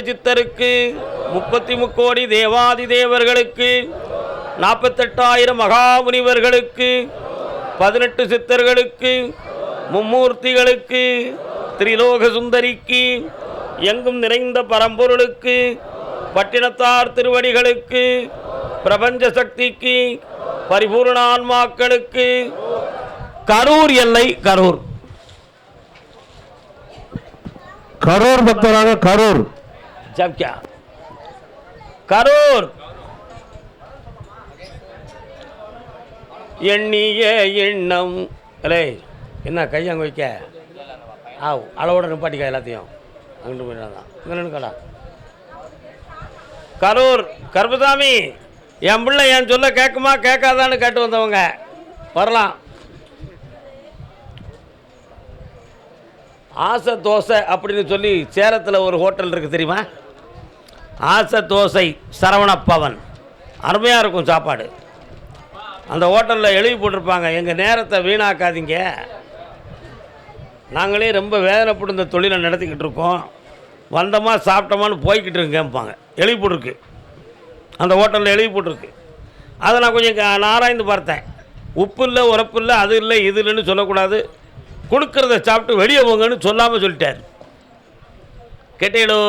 சித்தருக்கு 33 கோடி தேவாதி தேவர்களுக்கு 48,000 மகாமுனிவர்களுக்கு 18 சித்தர்களுக்கு மும்மூர்த்திகளுக்கு திரிலோக சுந்தரிக்கு எங்கும் நிறைந்த பரம்பொருளுக்கு பட்டினத்தார் திருவடிகளுக்கு பிரபஞ்ச சக்திக்கு பரிபூர்ண ஆன்மாக்களுக்கு கரூர் எல்லை கரூர் கரூர் பக்தராக கரூர் जब क्या கரூர் எண்ணிய எண்ணம் அலே என்ன கையாங்க வைக்க அளவோட நிப்பாட்டிக்கா எல்லாத்தையும் அங்கிட்டு போயிட்டாதான் இங்கே கரூர் கருப்பசாமி என் பிள்ளை என் சொல்ல கேட்குமா கேட்காதான்னு கேட்டு வந்தவங்க வரலாம். ஆசை தோசை அப்படின்னு சொல்லி சேலத்தில் ஒரு ஹோட்டல் இருக்குது தெரியுமா? ஆசை தோசை சரவணப்பவன் அருமையாக இருக்கும் சாப்பாடு. அந்த ஹோட்டலில் எழுதி போட்டிருப்பாங்க, எங்கள் நேரத்தை வீணாக்காதீங்க, நாங்களே ரொம்ப வேதனைப்பட்டு இந்த தொழிலை நடத்திக்கிட்டு இருக்கோம், வந்தோமா சாப்பிட்டோமான்னு போய்கிட்டு இருக்கேன்பாங்க. எழுதி போட்டிருக்கு, அந்த ஹோட்டலில் எழுதி போட்டிருக்கு. அதை நான் கொஞ்சம் ஆராய்ந்து பார்த்தேன். உப்பு இல்லை, உரப்பு இல்லை, அது இல்லை, இது இல்லைன்னு சொல்லக்கூடாது, கொடுக்கறத சாப்பிட்டு வெளியே போங்கன்னு சொல்லாமல் சொல்லிட்டார். கேட்டீங்களோ?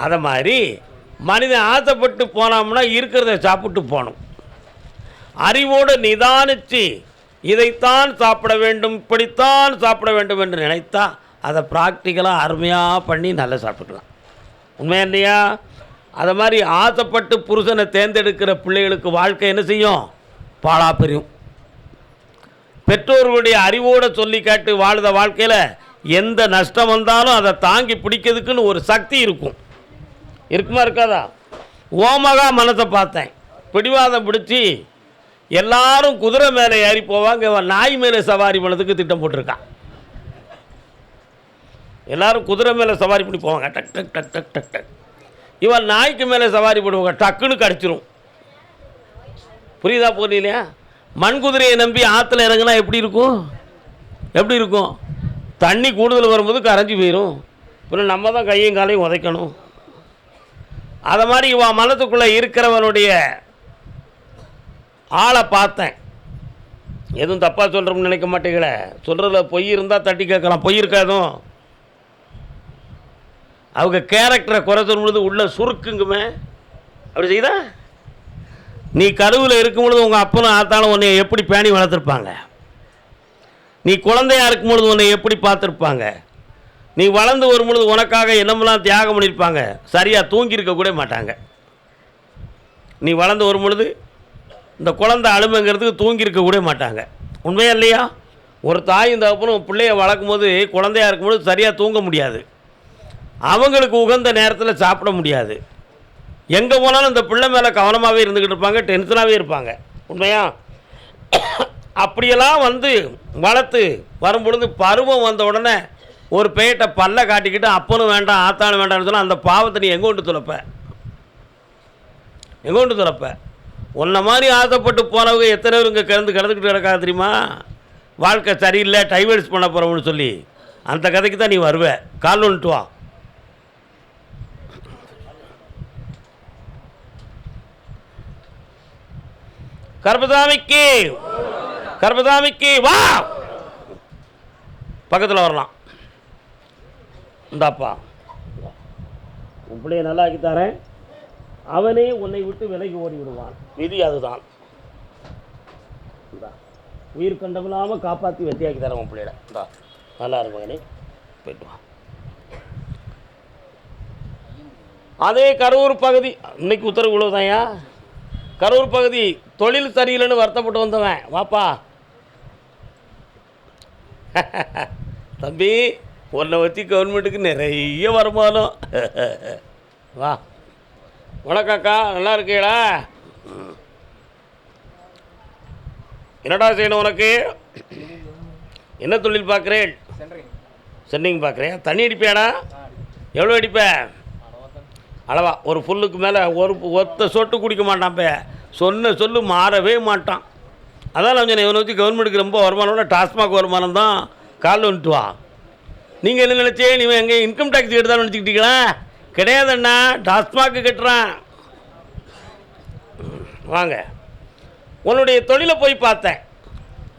அதை மாதிரி மனிதன் ஆசைப்பட்டு போனோம்னா இருக்கிறத சாப்பிட்டு போகணும். அறிவோடு நிதானித்து இதைத்தான் சாப்பிட வேண்டும், இப்படித்தான் சாப்பிட வேண்டும் என்று நினைத்தா அதை ப்ராக்டிக்கலாக அருமையாக பண்ணி நல்லா சாப்பிட்டுக்கலாம். உண்மையா இல்லையா? அதை மாதிரி ஆசைப்பட்டு புருஷனை தேர்ந்தெடுக்கிற பிள்ளைகளுக்கு வாழ்க்கை என்ன செய்யும்? பாழா பெரியும். பெற்றோர்களுடைய அறிவோடு சொல்லி கேட்டு வாழ்ந்த வாழ்க்கையில் எந்த நஷ்டம் வந்தாலும் அதை தாங்கி பிடிக்கிறதுக்குன்னு ஒரு சக்தி இருக்கும். இருக்குமா இருக்காதா? ஓமகா மனத்தை பார்த்தேன், பிடிவாதம் பிடிச்சி எல்லாரும் குதிரை மேலே ஏறி போவாங்க, நாய் மேலே சவாரி பண்ணதுக்கு திட்டம் போட்டிருக்கான். எல்லாரும் குதிரை மேலே சவாரி பண்ணி போவாங்க, டக் டக் டக் டக் டக் டக். இவன் நாய்க்கு மேலே சவாரி பண்ணுவாங்க, டக்குன்னு கடிச்சிரும். புரியுதா புரியலையா? மண் குதிரையை நம்பி ஆற்றுல இறங்கினா எப்படி இருக்கும்? எப்படி இருக்கும்? தண்ணி கூடுதல் வரும்போது கரைஞ்சி போயிடும். அப்புறம் நம்ம தான் கையும் காலையும் உதைக்கணும். அதை மாதிரி இவன் மனத்துக்குள்ளே இருக்கிறவனுடைய ஆளை பார்த்தேன். எதுவும் தப்பாக சொல்கிறோம்னு நினைக்க மாட்டேங்களே, சொல்கிறதுல பொய் இருந்தால் தட்டி கேட்கலாம், பொய் இருக்காதும். அவங்க கேரக்டரை குறை சொல்லும்பொழுது உள்ள சுருக்குங்குமே. அப்படி செய்தா நீ கருவில் இருக்கும்பொழுது உங்கள் அப்பனும் ஆத்தாலும் உன்னை எப்படி பேணி வளர்த்துருப்பாங்க? நீ குழந்தையாக இருக்கும்பொழுது உன்னை எப்படி பார்த்துருப்பாங்க? நீ வளர்ந்து வரும்பொழுது உனக்காக என்னமெல்லாம் தியாகம் பண்ணியிருப்பாங்க. சரியாக தூங்கியிருக்க கூட மாட்டாங்க. நீ வளர்ந்து வரும்பொழுது இந்த குழந்தை அழுமைங்கிறதுக்கு தூங்கியிருக்க கூட மாட்டாங்க. உண்மையா இல்லையா? ஒரு தாய் இந்த அப்பனும் பிள்ளைய வளர்க்கும் போது குழந்தையாக இருக்கும்போது சரியாக தூங்க முடியாது, அவங்களுக்கு உகந்த நேரத்தில் சாப்பிட முடியாது. எங்கே போனாலும் இந்த பிள்ளை மேலே கவனமாகவே இருந்துக்கிட்டு இருப்பாங்க, டென்ஷனாகவே இருப்பாங்க. உண்மையா? அப்படியெல்லாம் வந்து வளர்த்து வரும்பொழுது பருவம் வந்த உடனே ஒரு பேட்டை பல்ல காட்டிக்கிட்டு அப்பனும் வேண்டாம் ஆத்தானும் வேண்டாம்னு சொன்னால் அந்த பாவத்தை நீ எங்கே கொண்டு துறப்ப? எங்கே கொண்டு துறப்ப? உன்ன மாதிரி ஆசைப்பட்டு போனவங்க எத்தனை பேர் இங்கே கிடந்துக்கிட்டு கிடக்காது தெரியுமா? வாழ்க்கை சரியில்லை, டைவர்ஸ் பண்ண போகிறோம்னு சொல்லி அந்த கதைக்கு தான் நீ வருவ. கால் ஒன்றுட்டு வா. கர்பசாமிக்கு கர்பசாமிக்கு வா, பக்கத்தில் வரலாம். இந்தாப்பா உன் பிள்ளைய நல்லா ஆக்கித்தாரேன், அவனே உன்னை விட்டு விலகி ஓடி விடுவான். விதி அதுதான். இந்தா உயிர் கண்டமில்லாமல் காப்பாற்றி வெற்றியாக்கி தரேன் உன் பிள்ளையிட. இந்தா நல்லா இருப்பாங்கனே, போயிட்டு வா. அதே கரூர் பகுதி இன்னைக்கு உத்தரவு இவ்வளவுதான்யா. கரூர் பகுதி தொழில் சரியில்லைன்னு வருத்தப்பட்டு வந்தவன் வாப்பா. தம்பி உன்னை வச்சு கவர்மெண்ட்டுக்கு நிறைய வருமானம். வா. வணக்கம்க்கா, நல்லா இருக்கீங்களா? என்னடா செய்யணும் உனக்கு? என்ன தொழில் பார்க்குறேன்? சென்ட்ரிங் பார்க்குறேன். தண்ணி அடிப்பியாடா? எவ்வளோ அடிப்ப? அளவா ஒரு ஃபுல்லுக்கு மேலே ஒத்த சொட்டு குடிக்க மாட்டான். சொன்ன சொல்லு மாறவே மாட்டான். அதான் நான் இவனை வச்சு கவர்மெண்ட்டுக்கு ரொம்ப வருமானம்னா டாஸ்மாக் வருமானம் தான். கால் வந்துட்டு வா. நீங்கள் என்ன நினச்சே? நீங்கள் எங்கே இன்கம் டேக்ஸ் எடுத்தாலும் நினச்சிக்கிட்டீங்களா? கிடையாதுண்ணா, டாஸ்மாக்கு கட்டுறான். வாங்க, உன்னுடைய தொழிலை போய் பார்த்தேன்.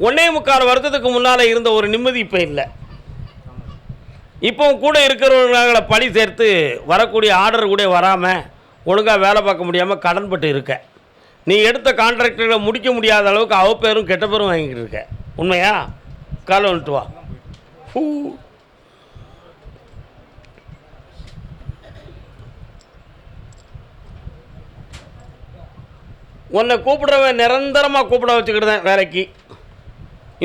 1.25 வருஷத்துக்கு முன்னால் இருந்த ஒரு நிம்மதி இப்போ இல்லை. இப்போ கூட இருக்கிறவர்களை பழி சேர்த்து வரக்கூடிய ஆர்டர் கூட வராமல் ஒழுங்காக வேலை பார்க்க முடியாமல் கடன்பட்டு இருக்க. நீ எடுத்த கான்ட்ராக்டர்களை முடிக்க முடியாத அளவுக்கு அவப்பேரும் கெட்ட பேரும் வாங்கிக்கிட்டு இருக்க. உண்மையா? காலை வந்துட்டு வா. உன்னை கூப்பிடுறவன் நிரந்தரமாக கூப்பிட வச்சுக்கிட்டேன் வேலைக்கு.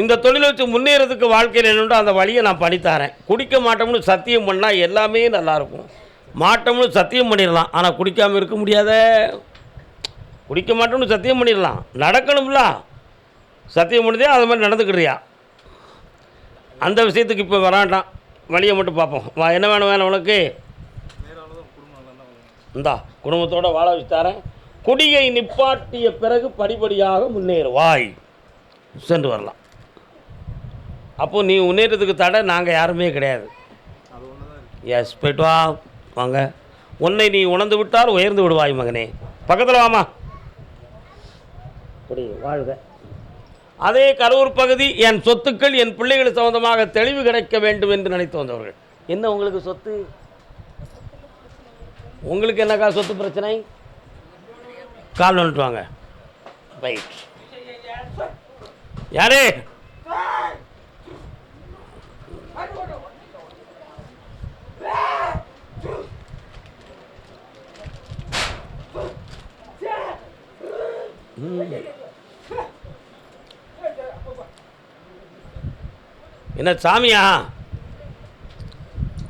இந்த தொழிலை வச்சு முன்னேறதுக்கு வாழ்க்கையில் என்னென்றோ அந்த வழியை நான் பண்ணித்தரேன். குடிக்க மாட்டோம்னு சத்தியம் பண்ணால் எல்லாமே நல்லாயிருக்கும். மாட்டோம்னு சத்தியம் பண்ணிடலாம், ஆனால் குடிக்காமல் இருக்க முடியாத. குடிக்க மாட்டோம்னு சத்தியம் பண்ணிடலாம், நடக்கணும்ல. சத்தியம் பண்ணிதே அது மாதிரி நடந்துக்கிறியா? அந்த விஷயத்துக்கு இப்போ வராண்டாம், வழியை மட்டும் பார்ப்போம். வா, என்ன வேணும் உனக்கு? இந்தா குடும்பத்தோடு வாழ வச்சு தரேன். குடியை நிப்பாட்டிய பிறகு படிப்படியாக முன்னேறுவாய். சென்று வரலாம். அப்போது நீ முன்னேற்றத்துக்கு தடை நாங்கள் யாருமே கிடையாது. எஸ், போய்ட்டு வா. வாங்க, உன்னை நீ உணர்ந்து விட்டால் உயர்ந்து விடுவாய் மகனே. பக்கத்தில் வாமா. அப்படி வாழ்க. அதே கரூர் பகுதி, என் சொத்துக்கள் என் பிள்ளைகள் சம்பந்தமாக தெளிவு கிடைக்க வேண்டும் என்று நினைத்து வந்தவர்கள். என்ன உங்களுக்கு சொத்து? உங்களுக்கு என்னக்கா சொத்து பிரச்சனை? கால் வந்துட்டு வாங்க. ரைட். யாரே? என்ன சாமியா?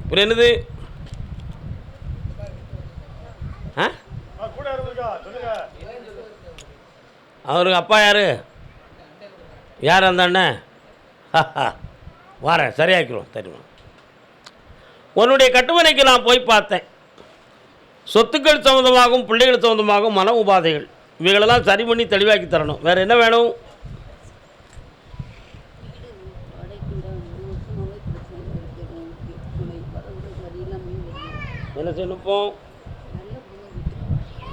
இப்போ என்னது? அவருக்கு அப்பா யார்? யார் அந்த அண்ணன்? வரேன், சரியாக்கிடுவோம். தெரியுமா? உன்னுடைய கட்டுமனைக்கு நான் போய் பார்த்தேன். சொத்துக்கள் சம்மந்தமாகவும் பிள்ளைகள் சம்மந்தமாகவும் மன உபாதைகள் இவைகளெல்லாம் சரி பண்ணி தெளிவாக்கி தரணும். வேறு என்ன வேணும்? என்ன செய்யணும்?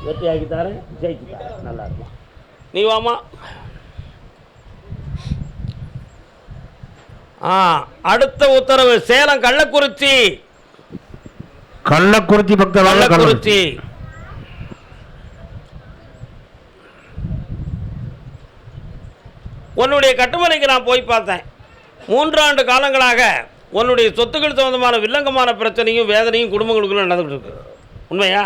வெற்றியாக்கி தரேன், ஜெயிச்சு தரேன். நல்லா இருக்கும். நீ வாமா. அடுத்த உத்தரவு சேலம் கள்ளக்குறிச்சி. கள்ளக்குறிச்சி பக்தர், கள்ளக்குறிச்சி. உன்னுடைய கட்டுமனைக்கு நான் போய் பார்த்தேன். 3 ஆண்டு காலங்களாக உன்னுடைய சொத்துக்கள் சம்பந்தமான வில்லங்கமான பிரச்சனையும் வேதனையும் குடும்பங்களுக்குள்ள நடந்துகிட்டு இருக்கு. உண்மையா?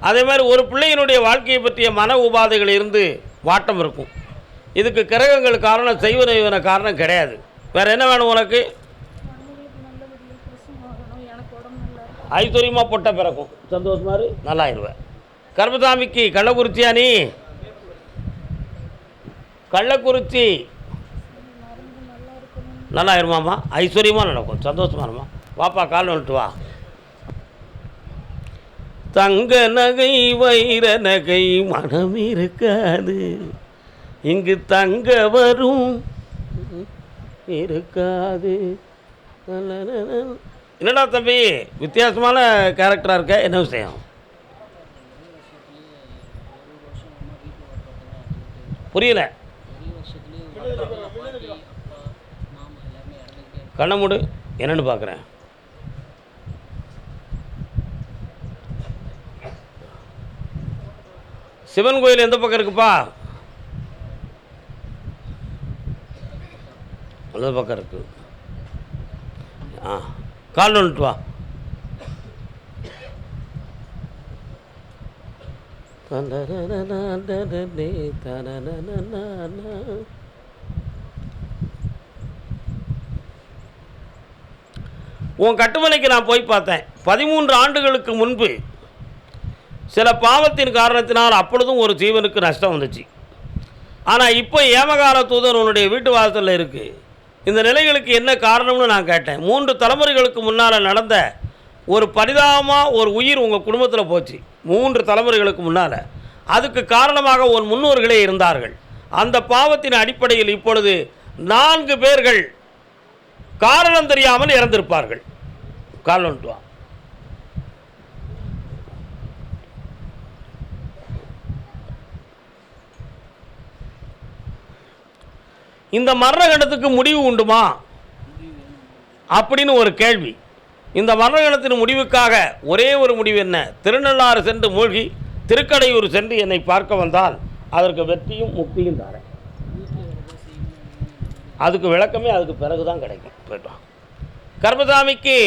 அதே மாதிரி ஒரு பிள்ளையினுடைய வாழ்க்கையை பற்றிய மன உபாதைகள் இருந்து வாட்டம் இருக்கும். இதுக்கு கிரகங்கள் காரணம், செய்வன காரணம் கிடையாது. வேறு என்ன வேணும் உனக்கு? ஐஸ்வர்யமாக பொட்ட பிறக்கும், சந்தோஷமாரு நல்லாயிருவேன். கர்மசாமிக்கு கள்ளக்குறிச்சியா நீ? கள்ளக்குறிச்சி நல்லாயிருமாம்மா, ஐஸ்வர்யமாக நடக்கும், சந்தோஷமா இருமா. வாப்பா, கால் வந்துட்டு வா. தங்க நகை வைர நகை மனம் இருக்காது, இங்கு தங்க வரும் இருக்காது. என்னடா தம்பி, வித்தியாசமான கேரக்டராக இருக்க, என்ன விஷயம்? புரியல. கண்ணை மூடு, என்னன்னு பார்க்குறேன். சிவன் கோயில் எந்த பக்கம் இருக்குப்பா? அந்த பக்கம் இருக்கு. கால் வந்துட்டு வா. உன் கட்டுமனைக்கு நான் போய் பார்த்தேன். 13 ஆண்டுகளுக்கு முன்பு சில பாவத்தின் காரணத்தினால் அப்பொழுதும் ஒரு ஜீவனுக்கு நஷ்டம் வந்துச்சு. ஆனால் இப்போ ஏமகால தூதர் உன்னுடைய வீட்டு வாசலில் இருக்குது. இந்த நிலைகளுக்கு என்ன காரணம்னு நான் கேட்டேன். 3 தலைமுறைகளுக்கு முன்னால் நடந்த ஒரு பரிதாபமாக ஒரு உயிர் உங்கள் குடும்பத்தில் போச்சு. 3 தலைமுறைகளுக்கு முன்னால். அதுக்கு காரணமாக ஒரு முன்னோர்களே இருந்தார்கள். அந்த பாவத்தின் அடிப்படையில் இப்பொழுது 4 பேர்கள் காரணம் தெரியாமல் இறந்திருப்பார்கள். கால் வந்துட்டு வா. இந்த மரணகண்டத்துக்கு முடிவு உண்டுமா அப்படின்னு ஒரு கேள்வி. இந்த மரணகண்டத்தின் முடிவுக்காக ஒரே ஒரு முடிவு என்ன? திருநள்ளாறு சென்று மூழ்கி திருக்கடையூர் சென்று என்னை பார்க்க வந்தால் அதற்கு வெற்றியும் முக்தியும் தாரேன். அதுக்கு விளக்கமே அதுக்கு பிறகு தான் கிடைக்கும். போய்ட்டோம். கர்மசாமிக்கு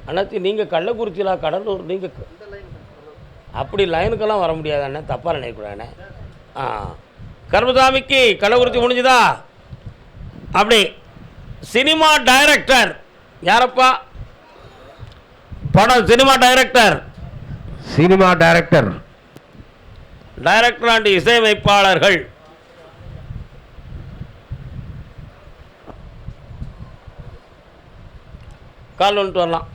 அண்ணாச்சி, நீங்கள் கள்ளக்குறிச்சியிலா கடலூர்? நீங்கள் அப்படி லைனுக்கெல்லாம் வர முடியாது அண்ணன், தப்பாக நினைக்கூடாண்ணே. கர்மசாமிக்கு கள்ளக்குறிச்சி முடிஞ்சுதா? அப்படி சினிமா டைரக்டர் யாரப்பா? படம் சினிமா டைரக்டர் டைரக்டர் அண்ட் இசையமைப்பாளர்கள் கால் வந்துட்டு வரலாம்.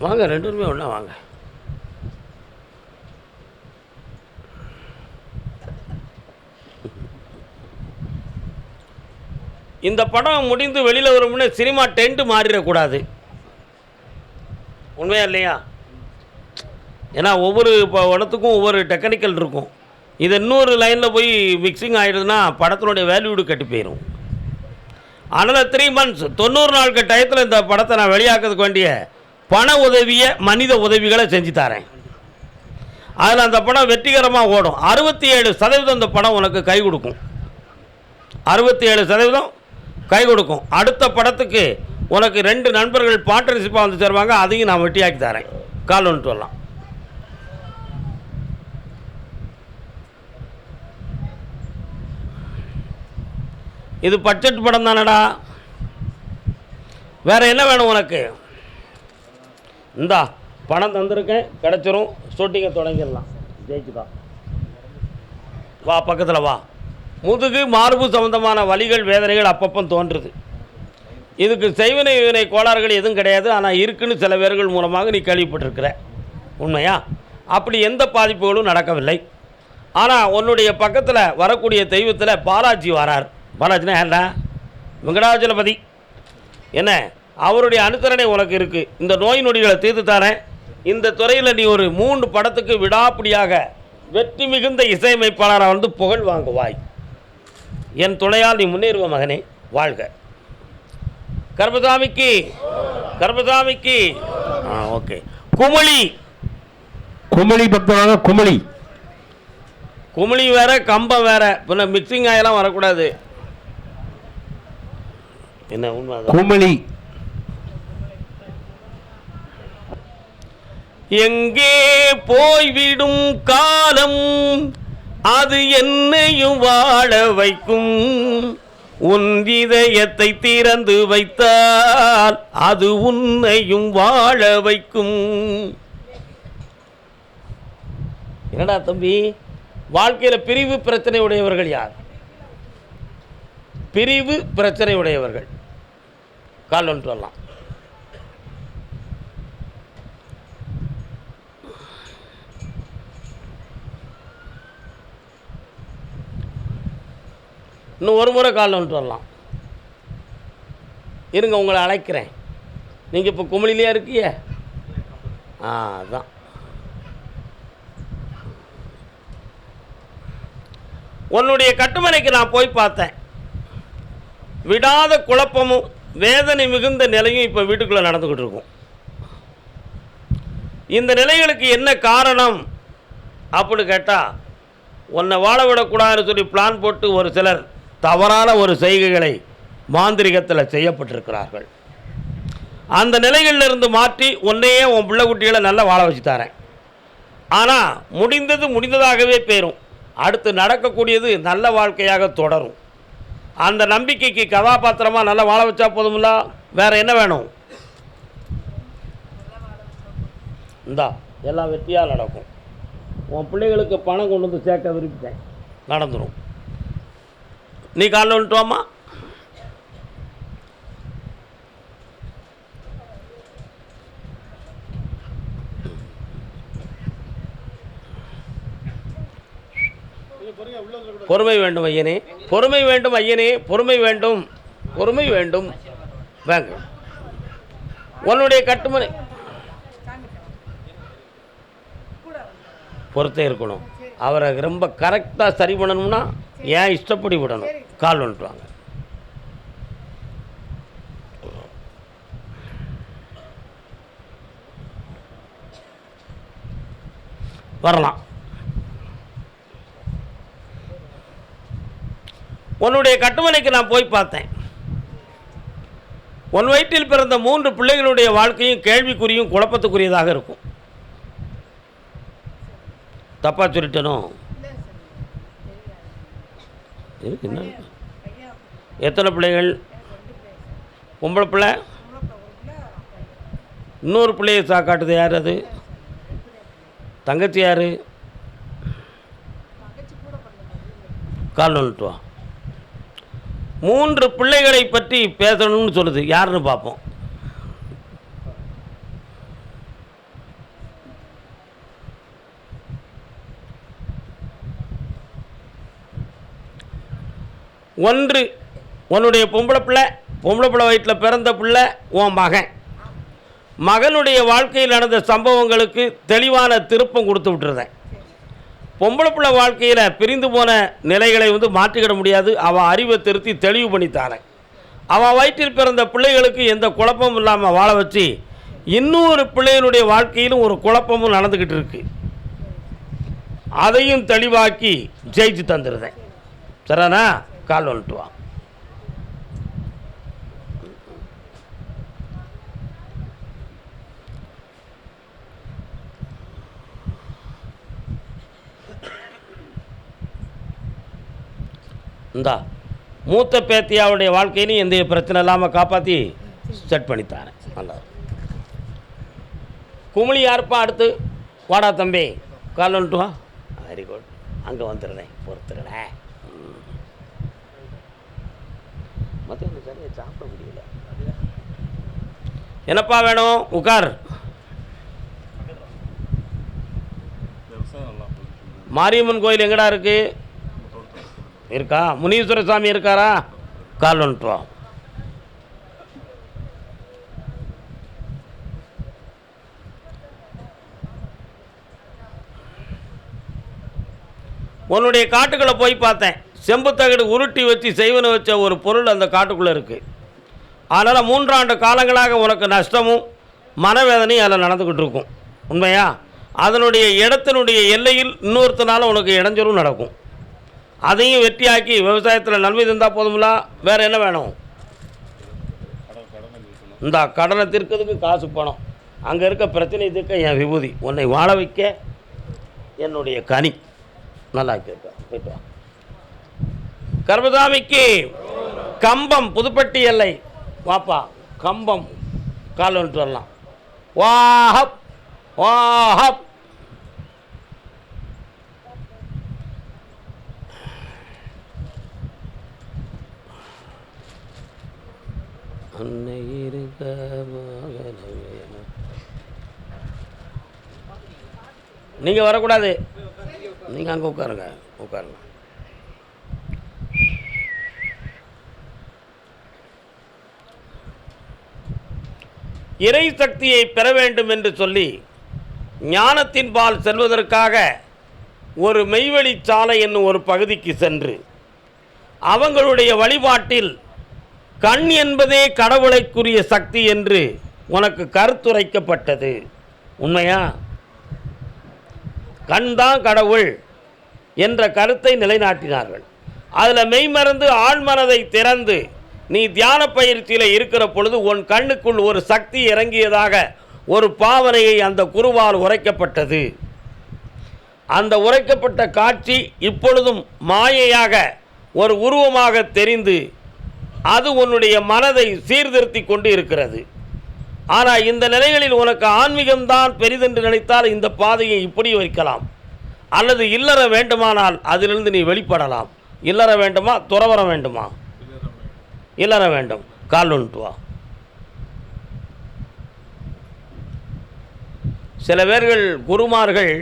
வாங்க, ரெண்டு பேருமே ஒன்றா வாங்க. இந்த படம் முடிந்து வெளியில் வரும்னு சினிமா டென்ட் மாறிடக்கூடாது. உண்மையா இல்லையா? ஏன்னா ஒவ்வொரு படத்துக்கும் ஒவ்வொரு டெக்னிக்கல் இருக்கும். இது இன்னொரு லைனில் போய் மிக்சிங் ஆகிடுதுன்னா படத்தினுடைய வேல்யூடு கட்டி போயிடும். அதனால் 3 months 90 நாட்கள் டயத்தில் இந்த படத்தை நான் வெளியாக்கிறதுக்கு வேண்டிய பண உதவியை, மனித உதவிகளை செஞ்சு தரேன். அதில் அந்த படம் வெற்றிகரமாக ஓடும். 67% இந்த படம் உனக்கு கை கொடுக்கும். 67% கை கொடுக்கும். அடுத்த படத்துக்கு உனக்கு 2 நண்பர்கள் பார்ட்னர்ஷிப்பாக வந்து சேருவாங்க. அதையும் நான் வெட்டியாக்கி தரேன். கால் வந்துட்டு வரலாம். இது பட்ஜெட் படம் தானடா, வேற என்ன வேணும் உனக்கு? இந்தா பணம் தந்திருக்கேன், கிடச்சிரும். ஷூட்டிங்கை தொடங்கிடலாம். ஜெயிச்சுதான் வா, பக்கத்தில் வா. முதுகு மார்பு சம்பந்தமான வலிகள், வேதனைகள் அப்பப்போ தோன்றுது. இதுக்கு செய்வினை கோளாறுகள் எதுவும் கிடையாது. ஆனால் இருக்குன்னு சில பேர்கள் மூலமாக நீ கேள்விப்பட்டிருக்கிற. உண்மையா? அப்படி எந்த பாதிப்புகளும் நடக்கவில்லை. ஆனால் உன்னுடைய பக்கத்தில் வரக்கூடிய தெய்வத்தில் பாலாஜி வரார். பாலாஜினா ஏன்டா? வெங்கடாஜலபதி. என்ன, அவருடைய அனுசரணை உனக்கு இருக்குது. இந்த நோய் நொடிகளை தீர்த்து தரேன். இந்த துறையில் நீ ஒரு 3 படத்துக்கு விடாப்பிடியாக வெற்றி மிகுந்த இசையமைப்பாளராக வந்து புகழ் வாங்குவாய். என் துணையால் நீ முன்னேறுவ மகனே, வாழ்க. கர்மசாமிக்கு ஓகே. குமிழி பக்தனாக குமிழி வேற, கம்பம் வேற. பின்ன மிக்சிங் ஆகலாம் வரக்கூடாது. என்ன உண்மை? குமிழி எங்கே போய்விடும் காலம், அது என்னையும் வாழ வைக்கும். உன் இதயத்தை திறந்து வைத்தால் அது உன்னையும் வாழ வைக்கும். என்னடா தம்பி, வாழ்க்கையில் பிரிவு பிரச்சனை உடையவர்கள் யார்? பிரிவு பிரச்சனை உடையவர்கள். கால் வந்துட்டு வரலாம். இன்னும் ஒரு முறை கால் வந்துட்டு வரலாம். இருங்க, உங்களை அழைக்கிறேன். நீங்கள் இப்போ குமிழிலையா இருக்கிய? அதான். உன்னுடைய கட்டுமனைக்கு நான் போய் பார்த்தேன். விடாத குழப்பமும் வேதனை மிகுந்த நிலையும் இப்போ வீட்டுக்குள்ளே நடந்துக்கிட்டு இருக்கும். இந்த நிலைகளுக்கு என்ன காரணம் அப்படின்னு கேட்டால், உன்னை வாழ விடக்கூடாதுன்னு சொல்லி பிளான் போட்டு ஒரு சிலர் தவறான ஒரு செய்கைகளை மாந்திரிகத்தில் செய்யப்பட்டிருக்கிறார்கள். அந்த நிலைகளிலிருந்து மாற்றி உன்னையே உன் பிள்ளை குட்டிகளை நல்லா வாழ வச்சு தரேன். ஆனால் முடிந்ததாகவே போயிடும். அடுத்து நடக்கக்கூடியது நல்ல வாழ்க்கையாக தொடரும். அந்த நம்பிக்கைக்கு கதாபாத்திரமாக நல்லா வாழ வச்சா போதுமில்ல, வேற என்ன வேணும்? இந்தா எல்லாம் வெற்றியாக நடக்கும். உன் பிள்ளைகளுக்கு பணம் கொண்டு வந்து சேர்க்க விரும்பிட்டேன், நடந்துடும். நீ காலைல வந்துட்டு வாம்மா. பொறுமை வேண்டும் ஐயனே, பொறுமை வேண்டும் ஐயனே, பொறுமை வேண்டும், பொறுமை வேண்டும். வாங்க, உன்னுடைய கட்டுமனை பொறுத்தே இருக்கணும். அவரை ரொம்ப கரெக்டாக சரி பண்ணணும்னா ஏன் இஷ்டப்படி விடணும். கால் வந்துட்டு வாங்க. வரலாம். உன்னுடைய கட்டுமனைக்கு நான் போய் பார்த்தேன். உன் வயிற்றில் பிறந்த 3 பிள்ளைகளுடைய வாழ்க்கையும் கேள்விக்குறியும் குழப்பத்துக்குரியதாக இருக்கும். தப்பா சொல்லிட்டனோ? என்ன எத்தனை பிள்ளைகள்? பொம்பளை பிள்ளை, இன்னொரு பிள்ளையை காட்டுது. யார் அது? தங்கச்சி யார்? கால் வந்துட்டு வா. 3 பிள்ளைகளை பற்றி பேசணும்னு சொல்லுது. யாருன்னு பார்ப்போம். ஒன்று உன்னுடைய பொம்பளை பிள்ளை வயிற்றில் பிறந்த பிள்ளை உன் மகனுடைய வாழ்க்கையில் நடந்த சம்பவங்களுக்கு தெளிவான திருப்பம் கொடுத்து விட்டுருந்தேன். பொம்பளை பிள்ளை வாழ்க்கையில் பிரிந்து போன நிலைகளை மாற்றிக்கிட முடியாது. அவள் அறிவை திருத்தி தெளிவு பண்ணித்தானே. அவள் வயிற்றில் பிறந்த பிள்ளைகளுக்கு எந்த குழப்பமும் இல்லாமல் வாழ வச்சு இன்னொரு பிள்ளைகளுடைய வாழ்க்கையிலும் ஒரு குழப்பமும் நடந்துக்கிட்டு இருக்கு. அதையும் தெளிவாக்கி ஜெயிச்சு தந்துடுறேன். சரிண்ணா? கால் வந்துட்டு வா. இந்தா மூத்த பேத்தியாவுடைய வாழ்க்கையிலையும் எந்த பிரச்சனை இல்லாமல் காப்பாற்றி செட் பண்ணித்தாரேன். நல்லா குமிழி யாருப்பா அடுத்து? வாடா தம்பி, கால் வந்துட்டு வா. Very good. அங்கே வந்துடுறேன், பொறுத்துறேன். மத்தியானம் சரியாக சாப்பிட முடியல. என்னப்பா வேணும்? உட்கார். மாரியம்மன் கோயில் எங்கடா இருக்கு? இருக்கா? முனீஸ்வர சாமி இருக்காரா? கால் வந்துட்டு வா. உன்னுடைய காட்டுக்குள்ளே போய் பார்த்தேன். செம்புத்தகடு உருட்டி வச்சு செய்வனை வச்ச ஒரு பொருள் அந்த காட்டுக்குள்ளே இருக்குது. அதனால் 3 ஆண்டு காலங்களாக உனக்கு நஷ்டமும் மனவேதனையும் அதில் நடந்துக்கிட்டு இருக்கும். உண்மையா? அதனுடைய இடத்தினுடைய எல்லையில் இன்னொருத்தனால உனக்கு இடைஞ்சலும் நடக்கும். அதையும் வெற்றியாக்கி விவசாயத்தில் நன்மை தந்தால் போதுமில்ல. வேறு என்ன வேணும்? இந்த கடனை தீர்க்கிறதுக்கு காசு பணம், அங்கே இருக்க பிரச்சனை தீர்க்க என் விபூதி, உன்னை வாழ வைக்க என்னுடைய கனி. நல்லா கேட்க போயிட்டு வா. கர்மசாமிக்கு கம்பம் புதுப்பட்டி எல்லை வாப்பா. கம்பம் கால் வந்துட்டு வரலாம். வாஹப் வாஹப். அன்னை இருக்க நீங்கள் வரக்கூடாது. நீங்கள் அங்கே உட்காருங்க. இறை சக்தியை பெற வேண்டும் என்று சொல்லி ஞானத்தின் பால் செல்வதற்காக ஒரு மெய்வழி சாலை என்னும் ஒரு பகுதிக்கு சென்று அவங்களுடைய வழிபாட்டில் கண் என்பதே கடவுளைக்குரிய சக்தி என்று உனக்கு கருத்துரைக்கப்பட்டது. உண்மையா? கண் தான் கடவுள் என்ற கருத்தை நிலைநாட்டினார்கள். அதில் மெய்மறந்து ஆழ்மனதை திறந்து நீ தியான பயிற்சியில் இருக்கிற பொழுது உன் கண்ணுக்குள் ஒரு சக்தி இறங்கியதாக ஒரு பாவனையை அந்த குருவால் உரைக்கப்பட்டது. அந்த உரைக்கப்பட்ட காட்சி இப்பொழுதும் மாயையாக ஒரு உருவமாக தெரிந்து அது உன்னுடைய மனதை சீர்திருத்தி கொண்டு இருக்கிறது. ஆனால் இந்த நிலைகளில் உனக்கு ஆன்மீகம்தான் பெரிதென்று நினைத்தால் இந்த பாதையை இப்படி வைக்கலாம், அல்லது இல்லற வேண்டுமானால் அதிலிருந்து நீ வெளிப்படலாம். இல்லற வேண்டுமா துறவரம் வேண்டுமா? இல்லற வேண்டும். கால் வந்துட்டு வா. சில பேர்கள் குருமார்கள்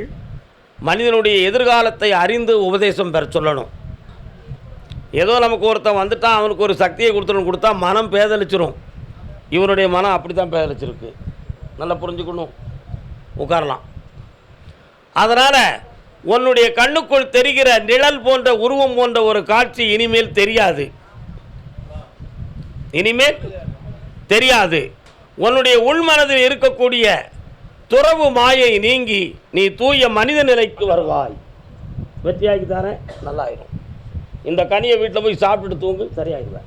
மனிதனுடைய எதிர்காலத்தை அறிந்து உபதேசம் பெற சொல்லணும். ஏதோ நமக்கு ஒருத்தன் வந்துட்டான், அவனுக்கு ஒரு சக்தியை கொடுத்தா மனம் பேதலிச்சிரும். இவனுடைய மனம் அப்படி தான் பேதலிச்சிருக்கு. நல்லா புரிஞ்சுக்கணும். உட்காரலாம். அதனால் உன்னுடைய கண்ணுக்குள் தெரிகிற நிழல் போன்ற உருவம் போன்ற ஒரு காட்சி இனிமேல் தெரியாது. இனிமேல் தெரியாது. உன்னுடைய உள்மனதில் இருக்கக்கூடிய துறவு மாயை நீங்கி நீ தூய மனித நிலைக்கு வருவாய். வெற்றியாக்கி தரேன், நல்லாயிரும். இந்த கனியை வீட்டில் போய் சாப்பிட்டுட்டு தூங்கு, சரியாயிடுவேன்.